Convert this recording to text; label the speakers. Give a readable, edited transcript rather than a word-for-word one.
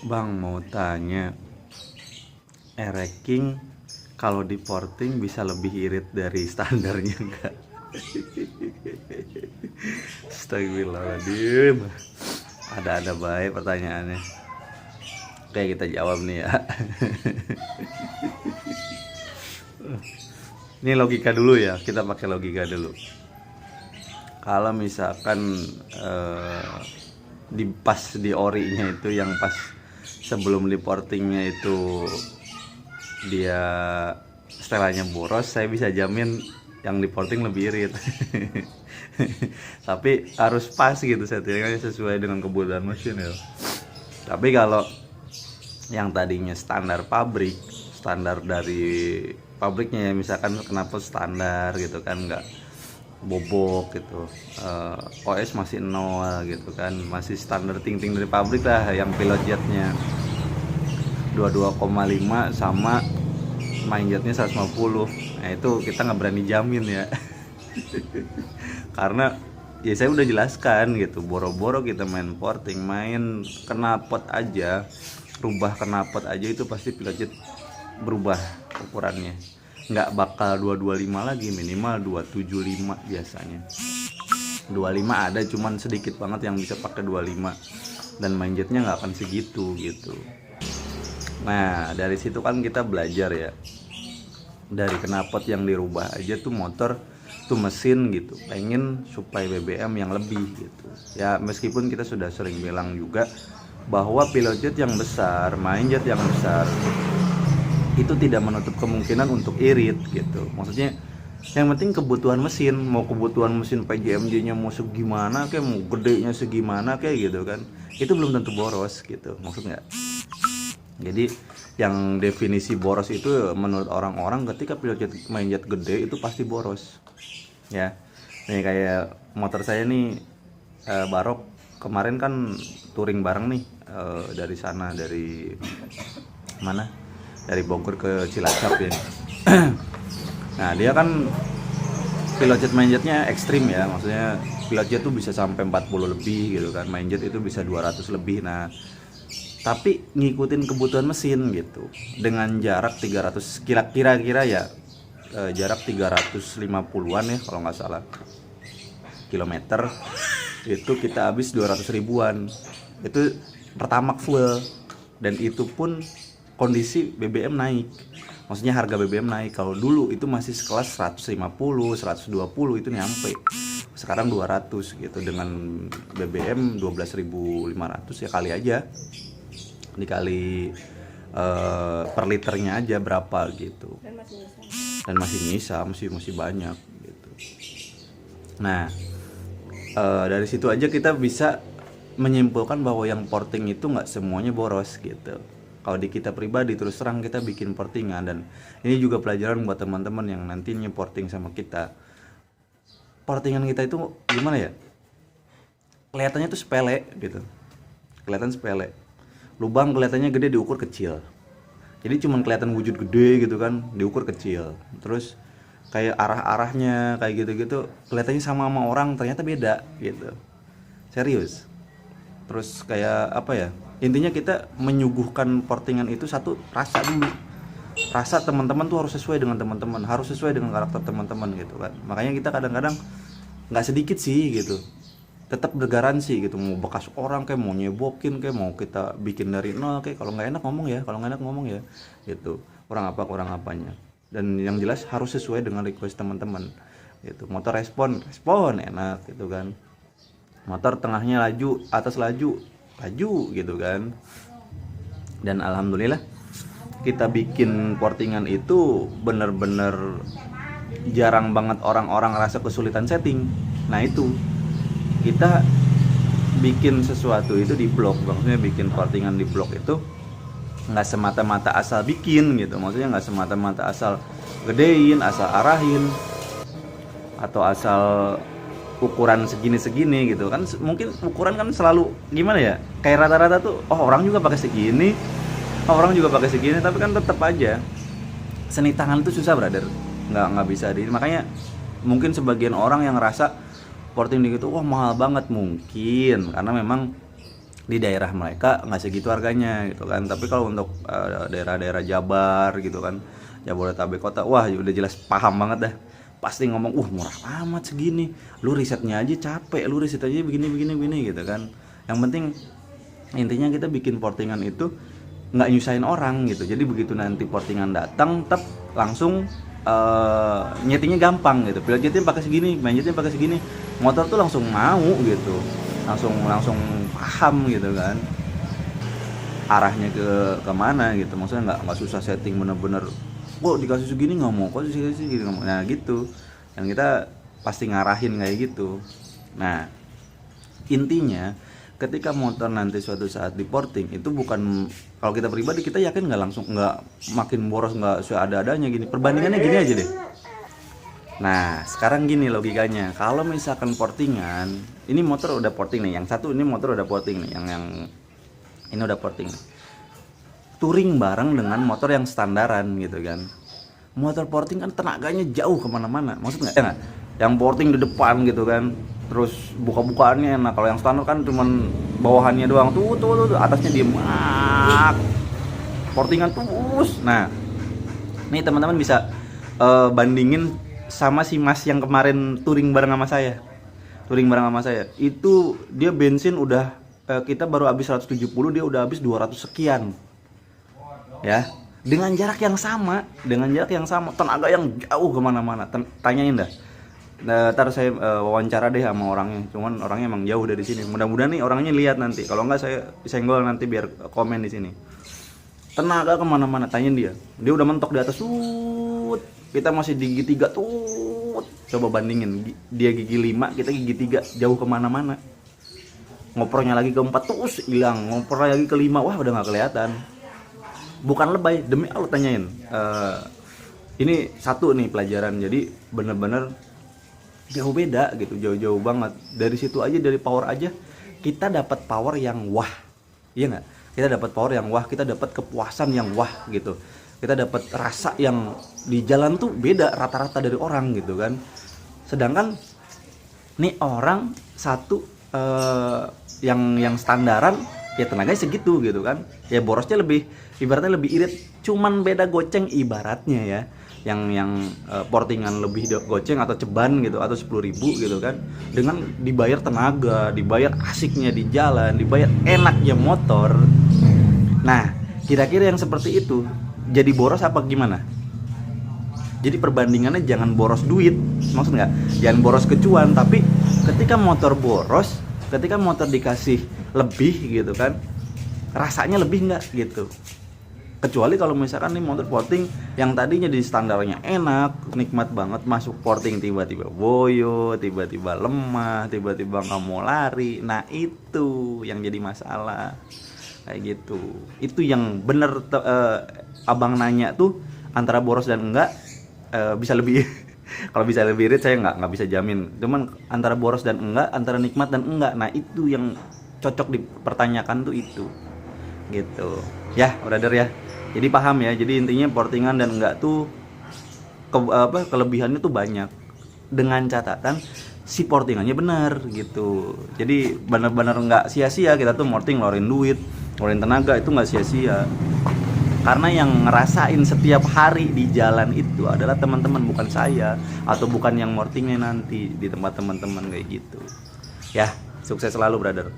Speaker 1: Bang mau tanya, Ereking kalau di porting bisa lebih irit dari standarnya enggak? Astagfirullahaladzim. Ada baik pertanyaannya. Oke kita jawab nih ya. Ini logika dulu ya, kita pakai logika dulu. Kalau misalkan di pas di orinya itu yang pas sebelum di portingnya itu dia setelahnya boros, saya bisa jamin yang di porting lebih irit. Tapi harus pas gitu settingannya sesuai dengan kebutuhan mesin ya. Tapi kalau yang tadinya standar pabrik, standar dari pabriknya ya, misalkan kenapa standar gitu kan, nggak bobok gitu, OS masih nol gitu kan, masih standar ting-ting dari pabrik lah, yang pilot jetnya 22,5 sama main jetnya 150. Nah itu kita nggak berani jamin ya. Karena ya saya udah jelaskan gitu, boro-boro kita main porting, main knalpot aja, rubah knalpot aja itu pasti pilot jet berubah ukurannya, nggak bakal 225 lagi, minimal 275 biasanya. 25 ada cuman sedikit banget yang bisa pakai 25, dan main jetnya nggak akan segitu gitu. Nah dari situ kan kita belajar ya, dari knalpot yang dirubah aja tuh motor tuh mesin gitu pengen supaya BBM yang lebih gitu ya. Meskipun kita sudah sering bilang juga bahwa pilot jet yang besar, main jet yang besar itu tidak menutup kemungkinan untuk irit gitu. Maksudnya yang penting kebutuhan mesin, mau kebutuhan mesin PJMJ-nya mau segimana kayak, mau gedenya segimana kayak gitu kan, itu belum tentu boros gitu, maksud nggak? Jadi yang definisi boros itu menurut orang-orang ketika pilot jet main jet gede itu pasti boros ya. Nih kayak motor saya nih, Barok kemarin kan touring bareng nih, dari sana, dari mana, dari Bogor ke Cilacap ya. Nah dia kan pilot jet main jetnya ekstrim ya, maksudnya pilot jet tuh bisa sampai 40 lebih gitu kan, main jet itu bisa 200 lebih. Nah tapi ngikutin kebutuhan mesin gitu dengan jarak 300 kira-kira ya, jarak 350-an ya kalau nggak salah kilometer, itu kita habis 200 ribuan itu pertamax full, dan itu pun kondisi BBM naik, maksudnya harga BBM naik. Kalau dulu itu masih sekelas 150 120 itu nyampe, sekarang 200 gitu, dengan BBM 12.500 ya, kali aja dikali per liternya aja berapa gitu, dan masih nyisa, masih banyak gitu. Nah dari situ aja kita bisa menyimpulkan bahwa yang porting itu nggak semuanya boros gitu. Kalau di kita pribadi terus terang kita bikin portingan, dan ini juga pelajaran buat teman-teman yang nantinya porting sama kita. Portingan kita itu gimana ya, kelihatannya tuh sepele gitu, kelihatan sepele, lubang kelihatannya gede diukur kecil, jadi cuman kelihatan wujud gede gitu kan, diukur kecil. Terus kayak arah-arahnya kayak gitu-gitu kelihatannya sama orang, ternyata beda gitu, serius. Terus kayak apa ya, intinya kita menyuguhkan portingan itu satu, rasa dulu, rasa teman-teman tuh harus sesuai dengan teman-teman, harus sesuai dengan karakter teman-teman gitu kan. Makanya kita kadang-kadang nggak sedikit sih gitu, tetap bergaransi gitu, mau bekas orang kayak, mau nyebokin kayak, mau kita bikin dari nol kayak, kalau nggak enak ngomong ya, kalau nggak enak ngomong ya gitu, kurang apanya. Dan yang jelas harus sesuai dengan request teman-teman gitu. Motor respon enak gitu kan, motor tengahnya laju, atas laju gitu kan. Dan alhamdulillah kita bikin portingan itu bener-bener jarang banget orang-orang rasa kesulitan setting. Nah itu kita bikin sesuatu itu di blok, maksudnya bikin portingan di blok itu nggak semata-mata asal bikin gitu, maksudnya nggak semata-mata asal gedein, asal arahin, atau asal ukuran segini gitu kan. Mungkin ukuran kan selalu gimana ya, kayak rata-rata tuh orang juga pakai segini, orang juga pakai segini, tapi kan tetap aja seni tangan itu susah brother, nggak bisa di. Makanya mungkin sebagian orang yang ngerasa porting gitu wah mahal banget, mungkin karena memang di daerah mereka nggak segitu harganya gitu kan. Tapi kalau untuk daerah-daerah Jabar gitu kan, Jabodetabek kota, wah udah jelas paham banget dah, pasti ngomong murah amat segini, lu risetnya aja capek, lu riset aja begini begini begini gitu kan. Yang penting intinya kita bikin portingan itu nggak nyusahin orang gitu. Jadi begitu nanti portingan datang tep langsung nyetingnya gampang gitu, pilot jetnya pakai segini, main jetnya pakai segini, motor tuh langsung mau gitu, langsung paham gitu kan arahnya ke kemana gitu. Maksudnya nggak susah setting bener-bener kok dikasih segini nggak mau, kok dikasih segini nggak mau, nah gitu. Dan kita pasti ngarahin kayak gitu. Nah intinya ketika motor nanti suatu saat di porting itu bukan, kalau kita pribadi kita yakin nggak makin boros, nggak seadanya gini. Perbandingannya gini aja deh. Nah sekarang gini logikanya, kalau misalkan portingan, ini motor udah porting nih, yang satu ini motor udah porting nih, yang ini udah porting nih, touring bareng dengan motor yang standaran gitu kan. Motor porting kan tenaganya jauh kemana-mana, maksud nggak? Yang porting di depan gitu kan, terus buka-bukaannya enak. Kalau yang standar kan cuman bawahannya doang, tuh atasnya diem, portingan terus. Nah nih teman-teman bisa bandingin sama si mas yang kemarin touring bareng sama saya. Itu dia bensin udah kita baru habis 170, dia udah habis 200 sekian ya, dengan jarak yang sama, tenaga yang jauh kemana-mana. Tanyain dah. Ntar saya wawancara deh sama orangnya, cuman orangnya emang jauh dari sini. Mudah-mudahan nih orangnya lihat nanti, kalau enggak saya senggol nanti biar komen di sini. Tenaga kemana-mana, tanyain dia udah mentok di atas, kita masih di gigi 3 coba bandingin, dia gigi 5, kita gigi 3, jauh kemana-mana. Ngopornya lagi ke 4 terus hilang, ngopornya lagi ke 5, wah udah nggak kelihatan. Bukan lebay, demi Allah tanyain. Ini satu nih pelajaran, jadi bener-bener jauh beda gitu, jauh-jauh banget. Dari situ aja, dari power aja kita dapat power yang wah, iya nggak? Kita dapat power yang wah, kita dapat kepuasan yang wah gitu, kita dapat rasa yang di jalan tuh beda rata-rata dari orang gitu kan. Sedangkan nih orang satu yang standaran ya tenaganya segitu gitu kan, ya borosnya ibaratnya lebih irit, cuman beda goceng ibaratnya ya. Yang portingan lebih goceng atau ceban gitu, atau 10.000 gitu kan, dengan dibayar tenaga, dibayar asiknya di jalan, dibayar enaknya motor. Nah kira-kira yang seperti itu jadi boros apa gimana? Jadi perbandingannya jangan boros duit, maksud nggak? Jangan boros kecuan, tapi ketika motor boros, ketika motor dikasih lebih gitu kan, rasanya lebih nggak gitu. Kecuali kalau misalkan nih motor porting yang tadinya di standarnya enak, nikmat banget, masuk porting tiba-tiba boyo, tiba-tiba lemah, tiba-tiba nggak mau lari. Nah itu yang jadi masalah kayak gitu. Itu yang bener abang nanya tuh, antara boros dan enggak, bisa lebih kalau bisa lebih irit saya nggak bisa jamin, cuman antara boros dan enggak, antara nikmat dan enggak, nah itu yang cocok dipertanyakan tuh itu gitu ya, brother ya. Jadi paham ya, jadi intinya portingan dan enggak tuh kelebihannya tuh banyak, dengan catatan si portingannya benar gitu. Jadi benar-benar nggak sia-sia kita tuh porting, ngeluarin duit, ngeluarin tenaga, itu nggak sia-sia. Karena yang ngerasain setiap hari di jalan itu adalah teman-teman, bukan saya, atau bukan yang portingnya nanti di tempat teman-teman kayak gitu. Ya, sukses selalu brother.